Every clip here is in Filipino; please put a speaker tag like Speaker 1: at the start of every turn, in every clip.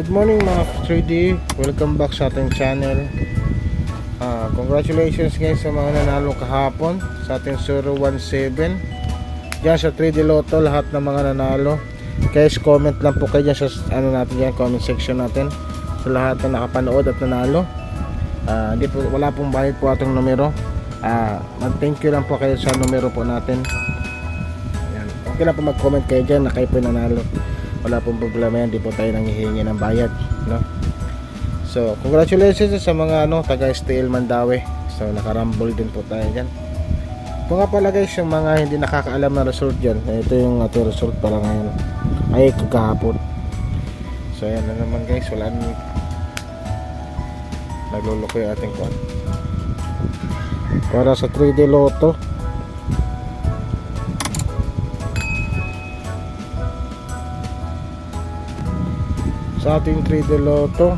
Speaker 1: Good morning mga 3D, welcome back sa ating channel. Congratulations guys sa mga nanalo kahapon sa ating 017 dyan sa 3D Lotto. Lahat ng mga nanalo guys, comment lang po kayo dyan sa natin dyan, comment section natin sa lahat na nakapanood at nanalo. Wala pong bayad po atong numero. Mag thank you lang po kayo sa numero po natin. Ayan. Okay lang po mag comment kayo dyan na kayo po nanalo, wala pong problema yan, di po tayo nanghihingi ng bayad, no? So congratulations sa mga taga STL Mandaue. So nakarambol din po tayo dyan. Ito nga pala guys, yung mga hindi nakakaalam na result dyan, ito yung ating result para ngayon, ay kagahapon. So ayan na naman guys, wala nang nagluloko yung ating kuwan para sa 3D Lotto. Sa ating 3D Lotto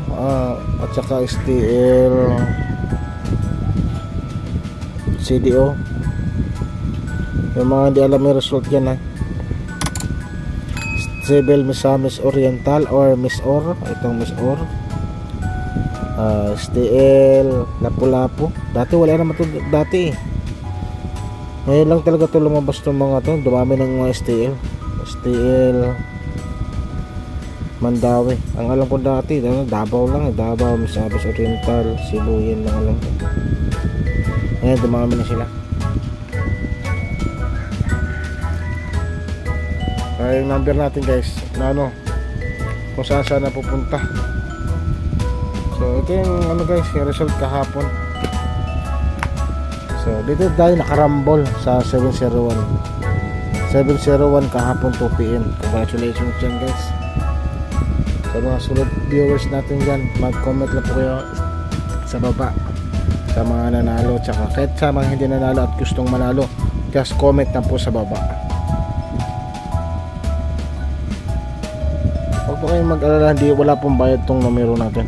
Speaker 1: at saka STL CDO, yung mga hindi alam yung result yan STL Misamis Oriental or Miss Or, itong Miss Or, STL Lapu-Lapu. Dati wala naman ito dati ngayon lang talaga ito lumabas itong mga ito, dumami ng mga STL Mandaue. Ang alam ko dati Davao lang, Davao, Misamis Oriental, Cebu, yan lang alam ko. Ngayon dumami na sila. Yung number natin guys na kung saan na pupunta. So ito yung guys, yung result kahapon. So dito tayo nakarambol sa 701 kahapon 2 PM. Congratulations dyan guys. Sa mga sulit viewers natin dyan, mag-comment lang po kayo sa baba sa mga nanalo, tsaka kahit sa mga hindi nanalo at gustong manalo, just comment lang po sa baba. Huwag po kayong mag-alala, wala pong bayad tong numero natin.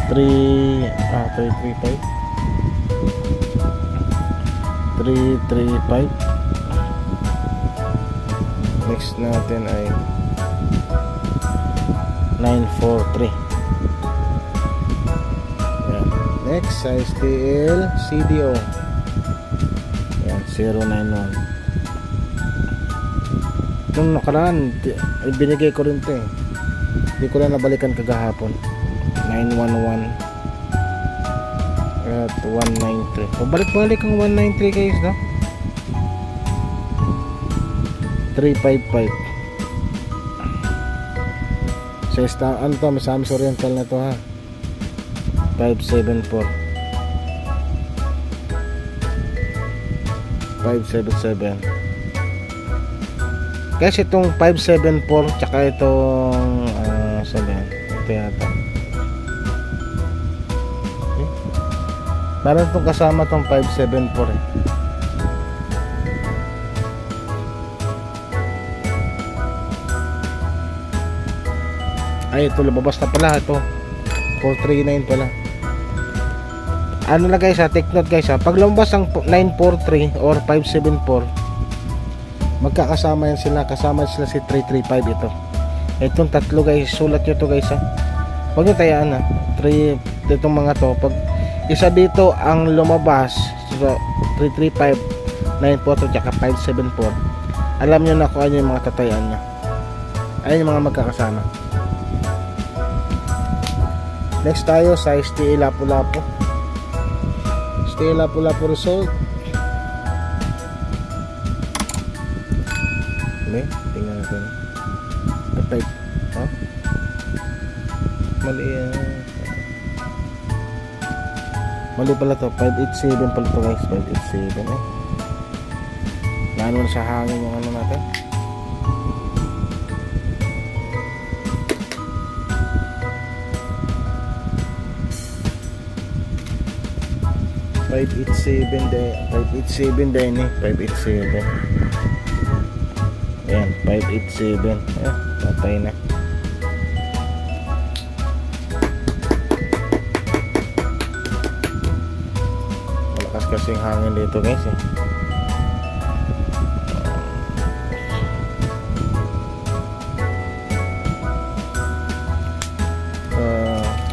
Speaker 1: 335. Next natin ay 943. Yan. Next sa STL CDO, yan, 091. Nung nakaraan binigay ko rin ito hindi ko lang nabalikan kagahapon. 911 at 193. Balik-balik ang 193 guys, no? 355 sa Misamis Oriental na to 574 577. Kasi itong 574 tsaka itong ito yata meron itong kasama itong 574 ay ito lumabas na pala, ito 439 pala. Na guys take note guys pag lumabas ang 943 or 574, magkakasama yan sila, kasama sila si 335. Itong tatlo guys, sulat nyo to guys huwag nyo tayaan 3 itong mga to. Pag isa dito ang lumabas, so 335, 943 tsaka 574, alam nyo na kung ano yung mga tatayaan nya, ayun yung mga magkakasama. Next tayo sa STL Lapu-Lapu. STL Lapu-Lapu result. Tingnan natin. Type. Mali mali pala to. 587 pala to guys. 587 Naano na sa hangin yung natin. $587 din 587. Ayan, 587. Patay na. Malakas kasing hangin dito guys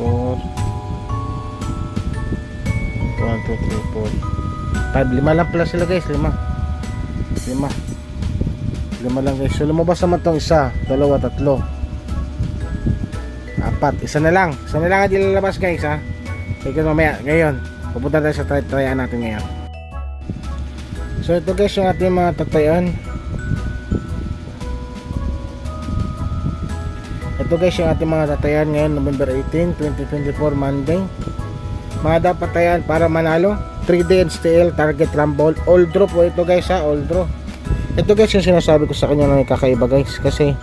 Speaker 1: 4 1, 2, 3, 4 5, 5 lang pala sila guys, 5 lang guys. So lumabas naman tong isa, dalawa, tatlo, 4, isa na lang ang ilalabas guys ha. Kaya mamaya, ngayon pupunta tayo sa try-tryan natin ngayon. So ito guys yung ating mga tatayan. Ito guys yung ating mga tatayan ngayon, November 18, 2024, Monday. Mga dapat tayan para manalo, 3D STL Target Rumble. All draw po ito guys ha, all draw. Ito guys yung sinasabi ko sa kanya na kakaiba guys, kasi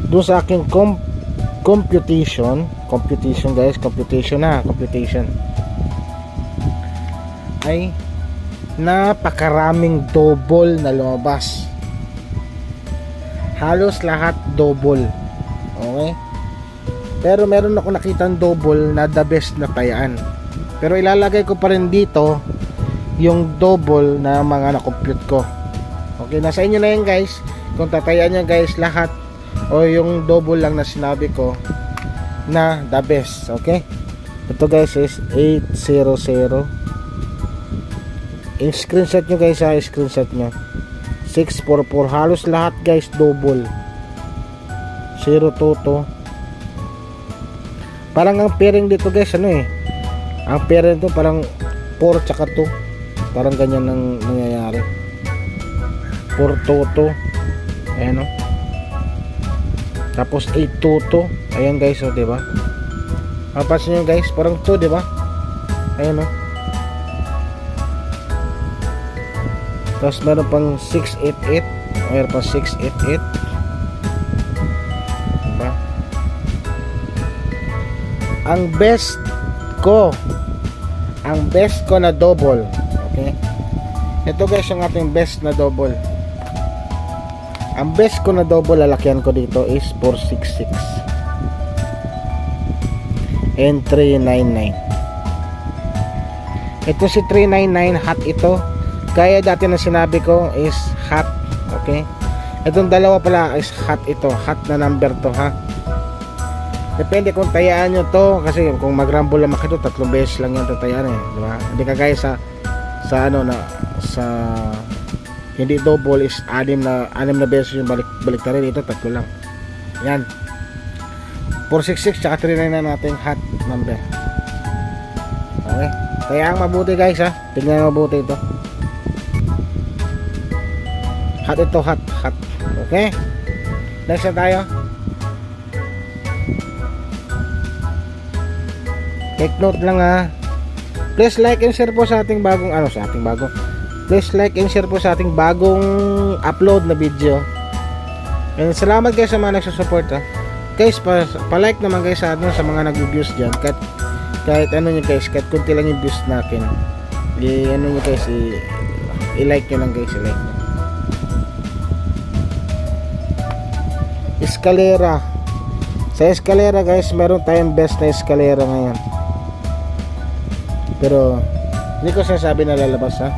Speaker 1: doon sa aking computation guys, computation ay napakaraming double na lumabas. Halos lahat double. Okay? Pero meron ako nakitang double na the best na tayaan. Pero ilalagay ko pa rin dito yung double na mga na-compute ko. Okay, nasa inyo na yan guys. Kung tatayaan nyo guys lahat o yung double lang na sinabi ko na the best. Okay? Ito guys is 800. I-screenshot nyo guys ha, screenshot nyo. 644, halos lahat guys double. 022. Parang ang pairing dito guys ano eh, ang pairing dito parang 4 tsaka 2, parang ganyan ang nangyayari. 422, ayan o. Tapos 822, ayan guys o, diba? Mapapansin nyo guys, parang 2 diba? Ayan o. Tapos meron pang 688, meron pang 688, diba? Ang best ko na double, okay? Ito guys yung ating best na double. Ang best ko na double, lalakyan ko dito is 466 and 399. Ito si 399 hot ito. Kaya dati na sinabi ko is hot, okay? Itong dalawa pala is hot ito, hot na number to ha. Depende kung tayaan nyo to, kasi kung mag-rumble lang makito 3 beses lang yan tatayaan eh, di ba? Hindi kagaya sa ano na sa hindi double is 6 na beses yung balik rin, ito 3 lang. Yan. 466 tsaka 39 na natin hot number. Okay. Tayaan mabuti guys ha. Tingnan mabuti ito. Hot ito, hot. Okay. Next na tayo. Take note lang ha. Please like and share po sa ating bagong Please like and share po sa ating bagong upload na video. And salamat guys sa mga nagsusupport ha. Guys, pa-like naman guys sa mga nag-views diyan. Kahit ano niyo guys, kahit kunti lang yung views natin. Ano niyo guys, i-like niyo lang guys, i-like niyo. Escalera. Sa escalera guys, meron tayong best na escalera ngayon. Pero hindi ko sinasabi na lalabas ha.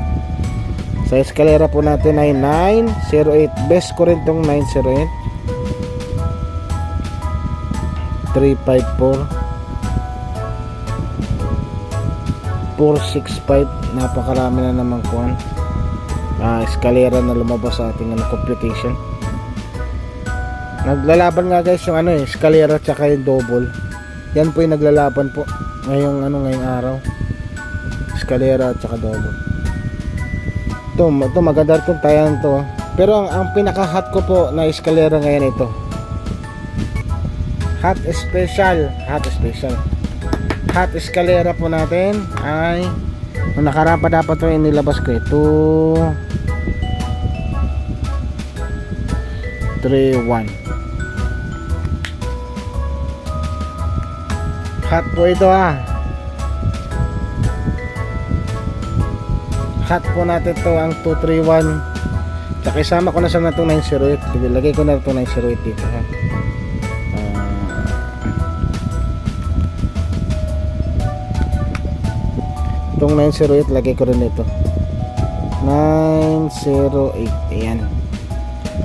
Speaker 1: Sa escalera po natin ay 908. Best ko rin tong 908. 354 465. Napakarami na naman kuhan. Escalera na lumabas sa ating computation. Naglalaban nga guys yung escalera tsaka yung double. Yan po yung naglalaban po ngayong araw. Escalera at saka double. Ito maganda itong tayan to. Pero ang pinaka-hot ko po na escalera ngayon ito. Hot escalera po natin ay nung nakaraan pa dapat ito inilabas ko ito 3-1. Hot po ito ha. Hot po natin to ang 231. Tsaka isama ko na sa itong 908. Lagay ko na itong 908 dito ha. Itong 908 lagay ko rin ito 908. Ayan.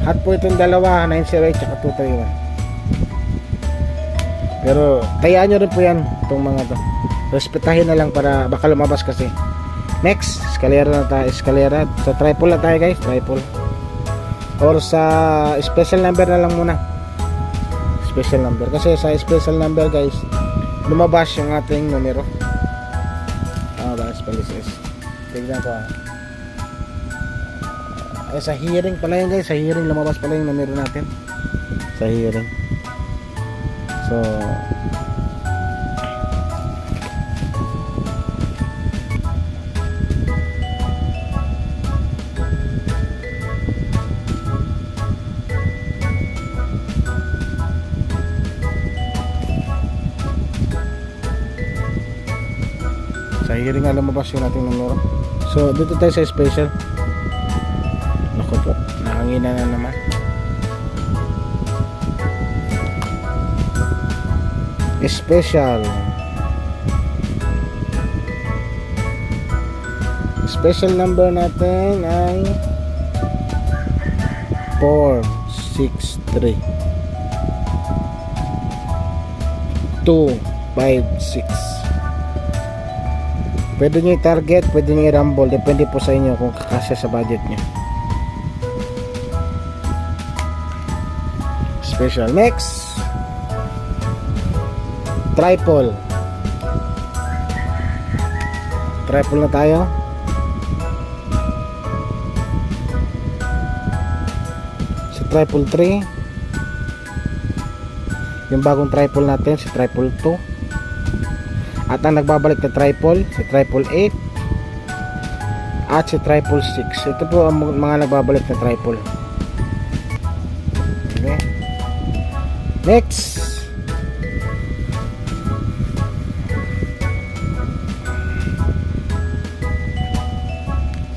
Speaker 1: Hot po itong dalawa, 908 tsaka 231. Pero tayaan nyo rin po yan itong mga to. Respetahin na lang para baka lumabas kasi. Next, escalera na tayo. Escalera. Sa triple na tayo guys. Triple. Or sa special number na lang muna. Special number. Kasi sa special number guys, lumabas yung ating numero. Palisis. Tignan ko sa hearing pala yun guys. Sa hearing lumabas pala yung numero natin. Sa hearing. So sa hearing nga lumabas yung ating numero. So dito tayo sa special. Naku po, nakangina na naman. Special number natin ay 463 256. Pwede nyo i-target, pwede nyo i-rumble. Depende po sa inyo kung kakasya sa budget nyo. Special. Next, triple. Triple na tayo. Sa triple 3. Yung bagong triple natin, si triple 2. At ang nagbabalik na triple, si triple 8 at si triple 6. Ito po ang mga nagbabalik na triple. Okay. Next,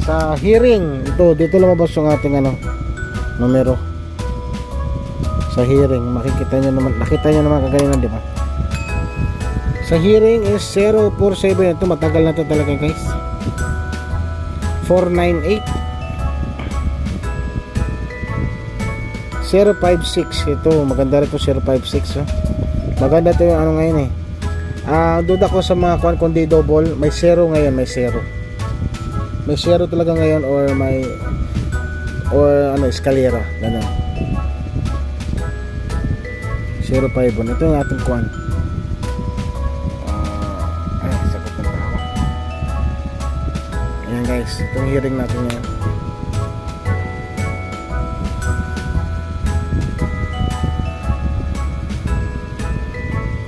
Speaker 1: sa hearing, dito lumabas yung ating numero. Sa hearing, nakita nyo naman kagayon, di ba? Sa hearing is 047. Ito matagal na to talaga guys. 498 056. Ito maganda rin to 056 oh. Maganda to yung ano ngayon eh. Duda ko sa mga kung di double, may zero ngayon, may zero. May zero talaga ngayon or ano, eskalera, gano'n. 05 1. Ito yung ating kuan. Sagot na ako. Ayan guys, itong hearing natin yan.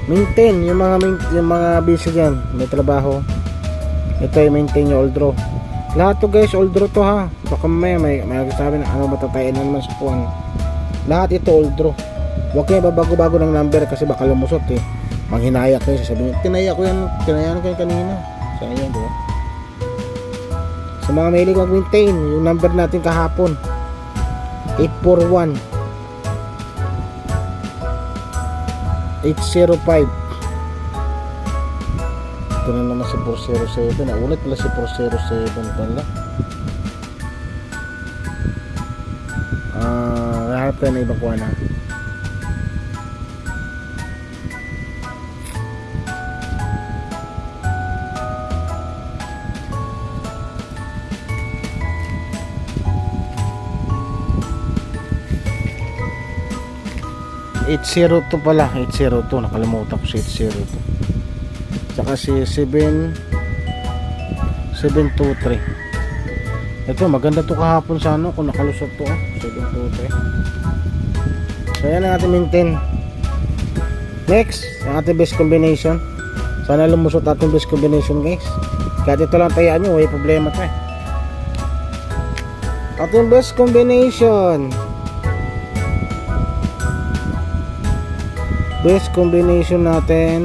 Speaker 1: Maintain yung mga busy dyan, may trabaho. Ito ay maintain yung old draw. Lahat to guys, old draw to ha. Baka may sabi na ano, matatayin na naman sa kuwan. Lahat ito old draw. Huwag kayo babago-bago ng number kasi baka lumusot eh. Manghinaya kayo, sasabihin nyo, tinaya ko yan kanina. Sayang, diba? Sa mga mahilig mag-maintain, yung number natin kahapon 841 805. Ito na naman si 407. Naulit pala si 407 pala. Lahat tayo na ibang kuha na. $802 pala, 802, nakalimutan ko si 802. Saka si 723. Ito maganda to kahapon sa ano, kung nakalusot to 723. So yan ang ating maintain. Next, ang ating best combination. Sana lumusot ating best combination guys. Kahit ito lang tayaan nyo, may problema to eh. Ating best combination. Best combination natin.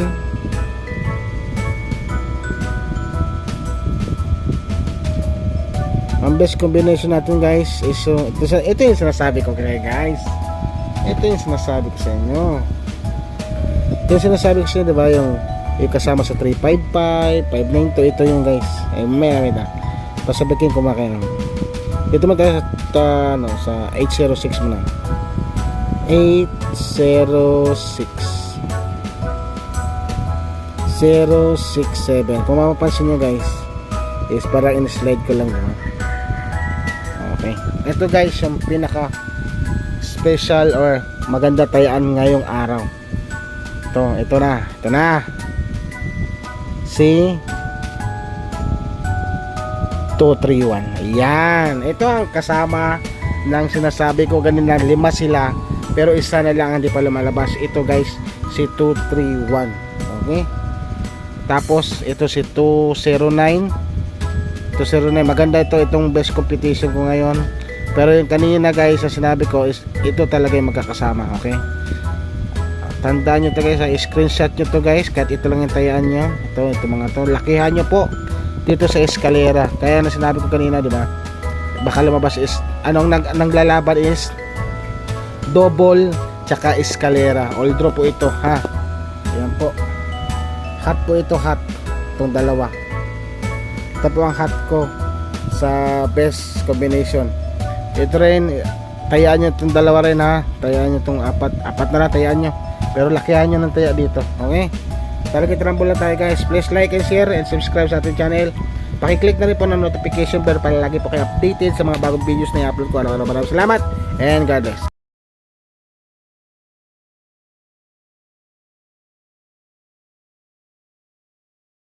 Speaker 1: Ang best combination natin guys is ito yung sinasabi ko kaya guys. Ito yung sinasabi ko sa inyo. Ito yung sinasabi ko sa inyo, diba? Yung kasama sa 355, 592. Ito yung guys. May na. Pasabihin ko makain. Ito man tayo sa 806 muna. 806 067. Kung mapapansin nyo guys, is parang in-slide ko lang diba? Okay, ito guys yung pinaka special or maganda tayaan ngayong araw. Ito na si 231. Ayan, ito ang kasama ng sinasabi ko ganina, 5 sila pero isa na lang hindi pa lumalabas. Ito guys si 231. Okay, tapos ito si 209. Maganda itong best competition ko ngayon. Pero yung kanina guys sa sinabi ko is ito talaga yung magkakasama. Okay, tandaan nyo ito guys, screenshot nyo to guys, kahit ito lang yung tayaan nyo. Ito mga to, lakihan nyo po dito sa eskalera. Kaya na sinabi ko kanina, di ba? Baka lumabas is anong naglalaban is double tsaka eskalera. All draw po ito ha. Ayan po. Hot po ito, hot. Itong dalawa. Ito po ang hot ko sa best combination. Ito rin, tayaan nyo itong dalawa rin ha. Tayaan nyo itong apat na lang tayaan nyo. Pero lakihan nyo ng taya dito. Okay? Talaga trambol na tayo guys. Please like and share and subscribe sa ating channel. Pakiclick na rin po ng notification bell para lagi po kayo updated sa mga bagong videos na i-upload ko. Maraming salamat and God bless.